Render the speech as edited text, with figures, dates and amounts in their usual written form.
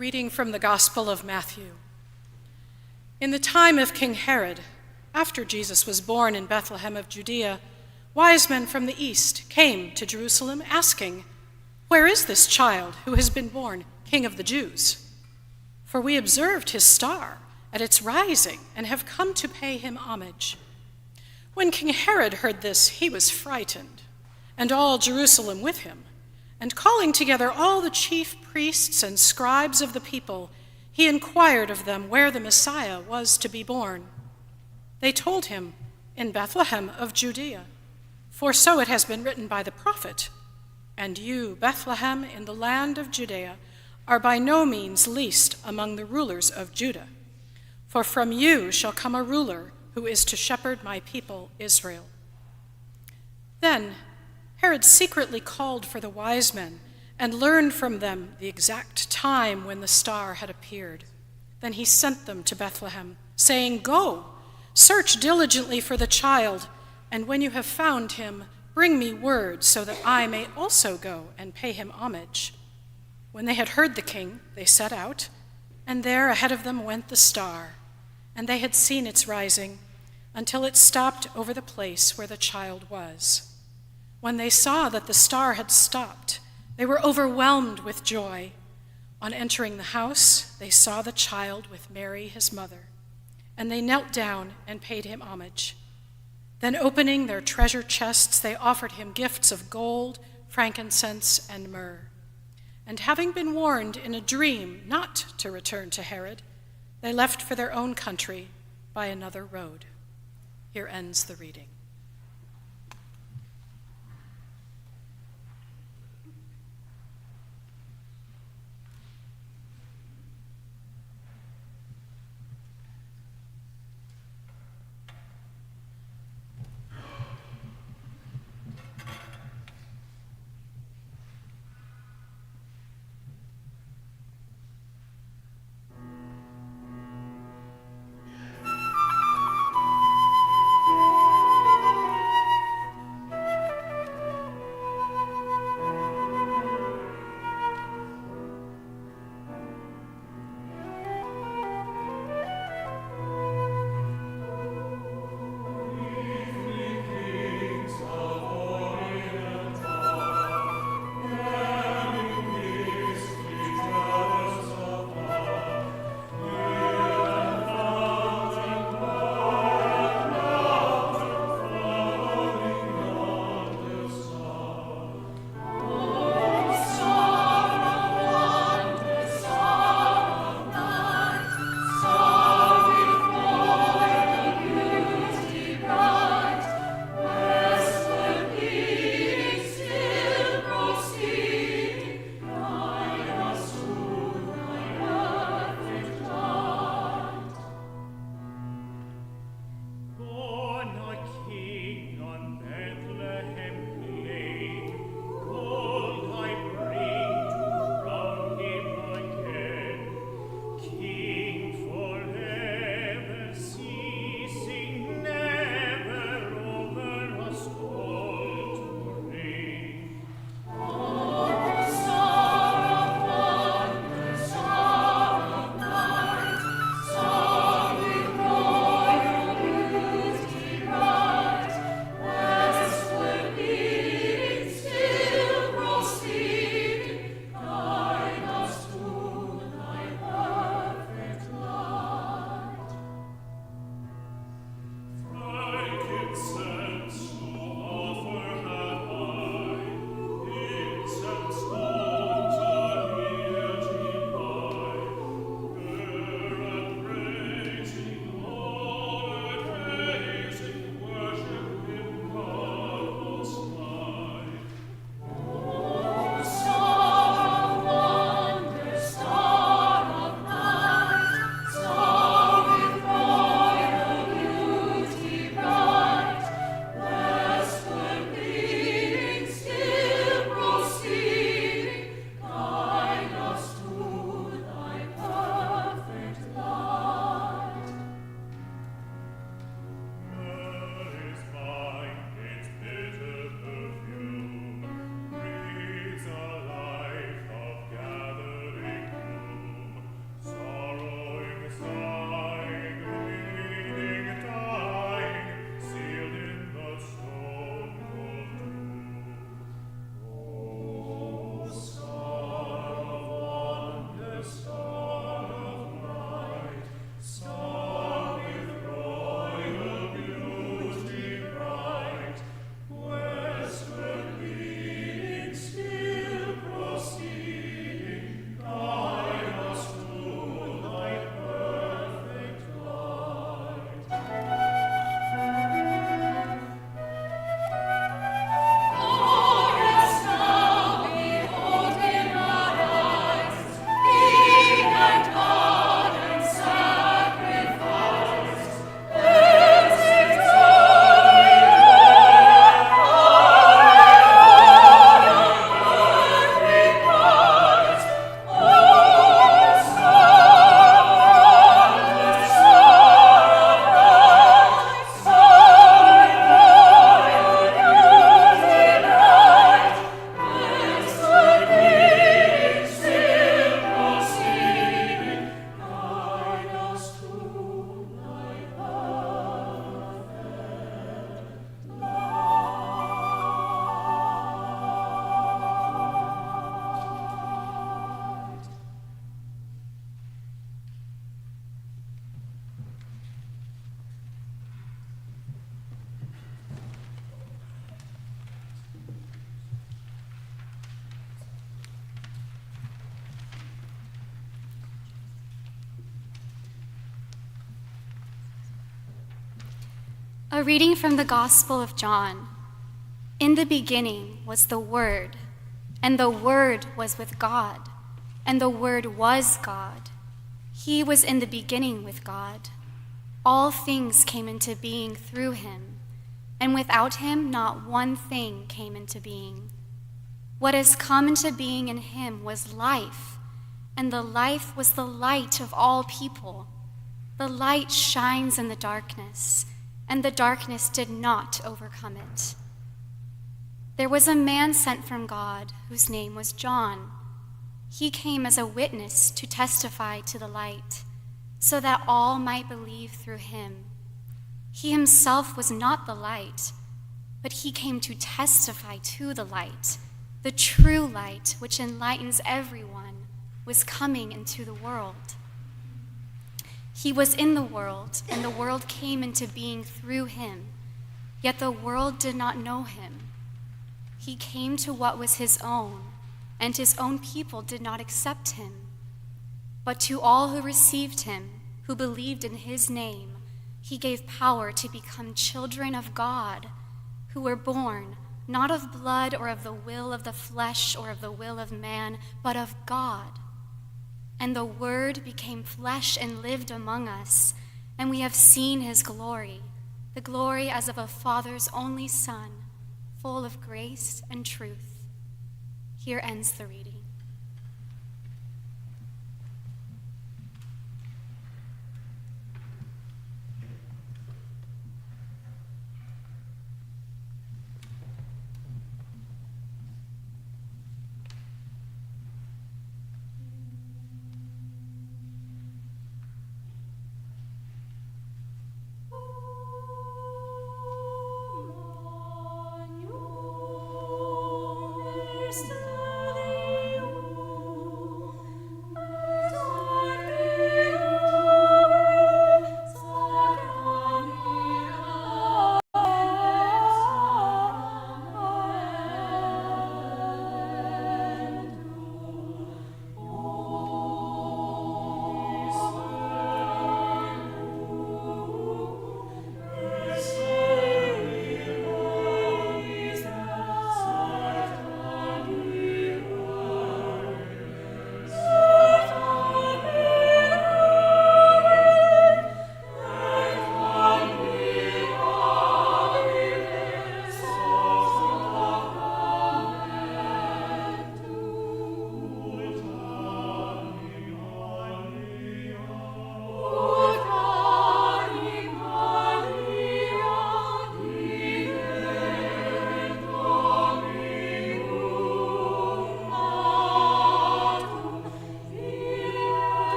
reading from the Gospel of Matthew. In the time of King Herod, after Jesus was born in Bethlehem of Judea, wise men from the east came to Jerusalem asking, "Where is this child who has been born King of the Jews? For we observed his star at its rising and have come to pay him homage." When King Herod heard this, he was frightened, and all Jerusalem with him. And calling together all the chief priests and scribes of the people, he inquired of them where the Messiah was to be born. They told him, "In Bethlehem of Judea, for so it has been written by the prophet, 'And you, Bethlehem, in the land of Judea, are by no means least among the rulers of Judah. For from you shall come a ruler who is to shepherd my people Israel.'" Then Herod secretly called for the wise men and learned from them the exact time when the star had appeared. Then he sent them to Bethlehem, saying, "Go, search diligently for the child, and when you have found him, bring me word so that I may also go and pay him homage." When they had heard the king, they set out, and there ahead of them went the star, and they had seen its rising until it stopped over the place where the child was. When they saw that the star had stopped, they were overwhelmed with joy. On entering the house, they saw the child with Mary, his mother, and they knelt down and paid him homage. Then opening their treasure chests, they offered him gifts of gold, frankincense, and myrrh. And having been warned in a dream not to return to Herod, they left for their own country by another road. Here ends the reading. A reading from the Gospel of John. In the beginning was the Word, and the Word was with God, and the Word was God. He was in the beginning with God. All things came into being through him, and without him not one thing came into being. What has come into being in him was life, and the life was the light of all people. The light shines in the darkness, and the darkness did not overcome it. There was a man sent from God whose name was John. He came as a witness to testify to the light, so that all might believe through him. He himself was not the light, but he came to testify to the light. The true light, which enlightens everyone, was coming into the world. He was in the world, and the world came into being through him, yet the world did not know him. He came to what was his own, and his own people did not accept him. But to all who received him, who believed in his name, he gave power to become children of God, who were born not of blood or of the will of the flesh or of the will of man, but of God. And the Word became flesh and lived among us, and we have seen his glory, the glory as of a Father's only Son, full of grace and truth. Here ends the reading.